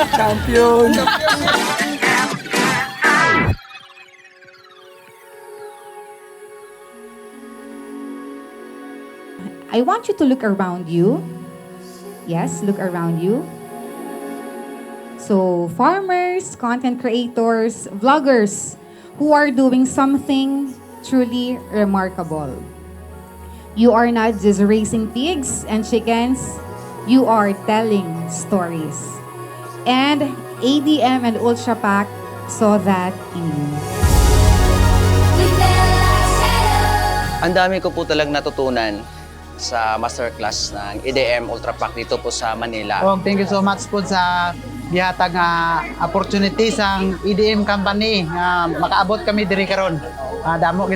Champion! I want you to look around you. Yes, look around you. So, farmers, content creators, vloggers who are doing something truly remarkable. You are not just raising pigs and chickens, you are telling stories. And ADM and Ultra Pack saw that in you. Ang dami ko po talagang natutunan sa masterclass ng EDM Ultra Pack dito po sa Manila. Thank you so much po sa gihatag nga opportunity sa EDM company nga makaabot kami diri karon. Dako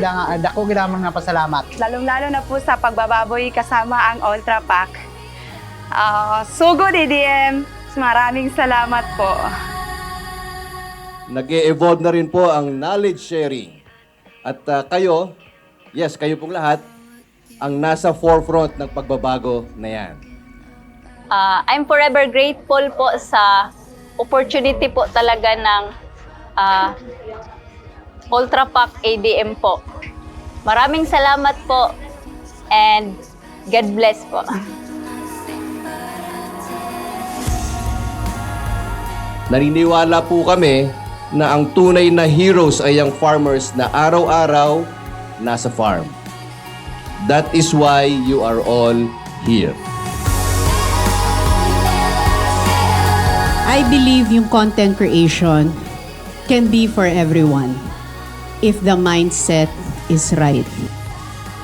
gid ang mga pasalamat. Lalong-lalo na po sa pagbababoy kasama ang Ultra Pack. Sugod EDM, maraming salamat po. Nag-e-evolve na rin po ang knowledge sharing. At kayo, yes, kayo pong lahat, ang nasa forefront ng pagbabago na yan. I'm forever grateful po sa opportunity po talaga ng Ultra Pack ADM po. Maraming salamat po and God bless po. Naniniwala po kami na ang tunay na heroes ay ang farmers na araw-araw nasa farm. That is why you are all here. I believe yung content creation can be for everyone if the mindset is right.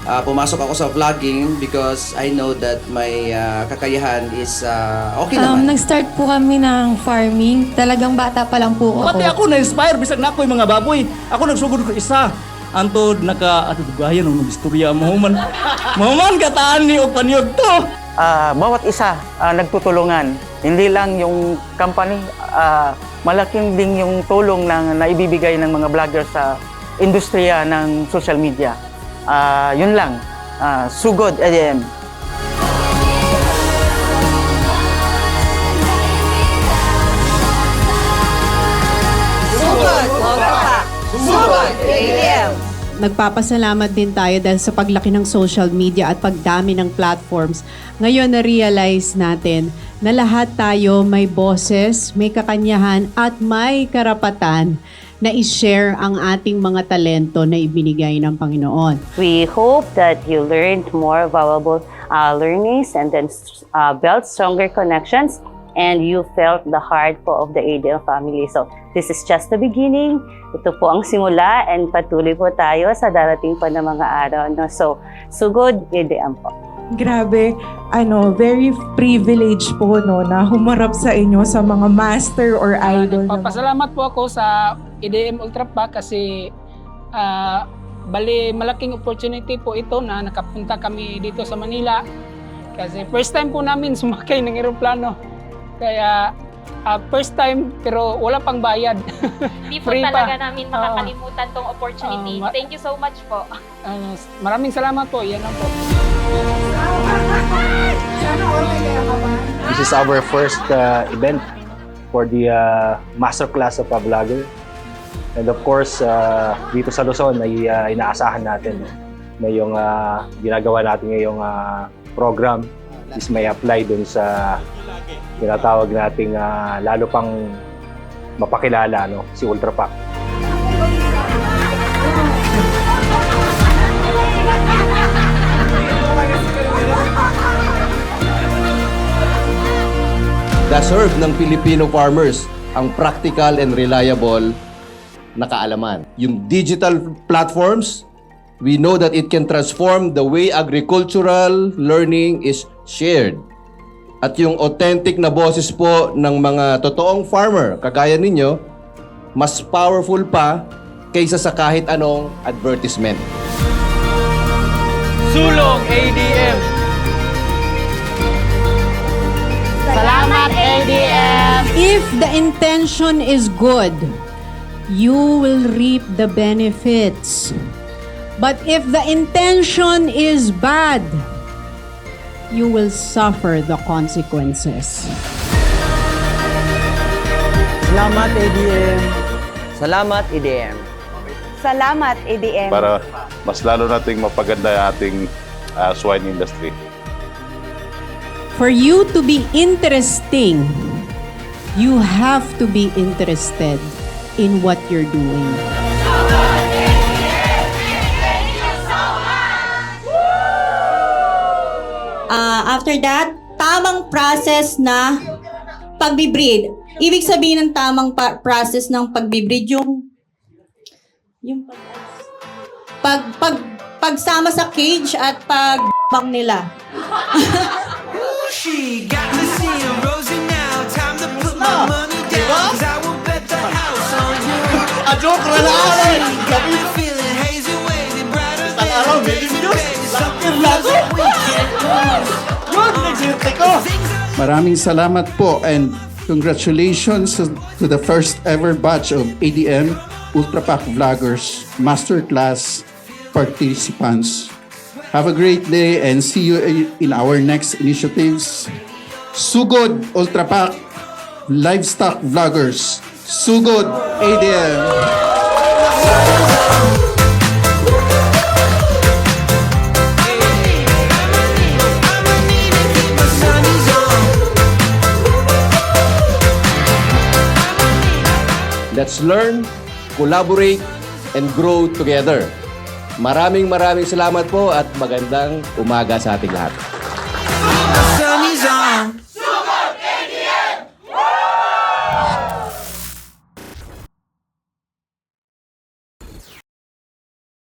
Pumasok ako sa vlogging because I know that my kakayahan is okay naman. Nag-start po kami ng farming. Talagang bata pa lang po ako. Pati ako na-inspire, bisag na ako yung mga baboy. Ako nagsugod ko isa. Antod gaya nung istorya mahuman. Mahuman kataan ni og panyog to. Bawat isa nagtutulungan. Hindi lang yung company, malaking din yung tulong na naibibigay ng mga vlogger sa industriya ng social media. Yun lang. Sugod EDM. Nagpapasalamat din tayo dahil sa paglaki ng social media at pagdami ng platforms. Ngayon na-realize natin na lahat tayo may boses, may kakanyahan at may karapatan na i-share ang ating mga talento na ibinigay ng Panginoon. We hope that you learned more valuable learnings and then built stronger connections and you felt the heart po of the ADM family. So this is just the beginning. Ito po ang simula and patuloy po tayo sa darating pa na mga araw. No? So, sugod ADM po. Grabe, very privileged po na humarap sa inyo sa mga master or idol. Papasalamat po ako sa EDM Ultra Pack kasi malaking opportunity po ito na nakapunta kami dito sa Manila. Kasi first time po namin sumakay ng eroplano. Kaya first time pero wala pang bayad. Hindi po talaga namin makakalimutan tong opportunity. Thank you so much po. Maraming salamat po. Yan lang po. This is our first event for the masterclass of a vlogger. And of course, dito sa Luzon ay inaasahan natin na yung ginagawa natin ngayong program is may apply dun sa tinatawag nating lalo pang mapakilala si Ultra Pack. Deserve ng Filipino farmers ang practical and reliable na kaalaman. Yung digital platforms, we know that it can transform the way agricultural learning is shared. At yung authentic na boses po ng mga totoong farmer, kagaya ninyo, mas powerful pa kaysa sa kahit anong advertisement. Sulong ADM! Salamat ADM! If the intention is good, you will reap the benefits. But if the intention is bad, you will suffer the consequences. Salamat, ADM. Salamat, EDM. Salamat, ADM. Para mas lalo nating mapaganda yung ating swine industry. For you to be interesting, you have to be interested in what you're doing. After that, tamang process na pagbibreed. Ibig sabihin ng tamang process ng pagbibreed yung pagsama sa cage at pagbang nila. Joke na lang! Araw, million views! Lakir lago! Yun, nagsirte ko! Maraming salamat po and congratulations to the first ever batch of ADM Ultra Pack Vloggers Masterclass participants. Have a great day and see you in our next initiatives. Sugod Ultra Pack Livestock Vloggers. Sugod ADM. Let's learn, collaborate, and grow together. Maraming salamat po at magandang umaga sa ating lahat.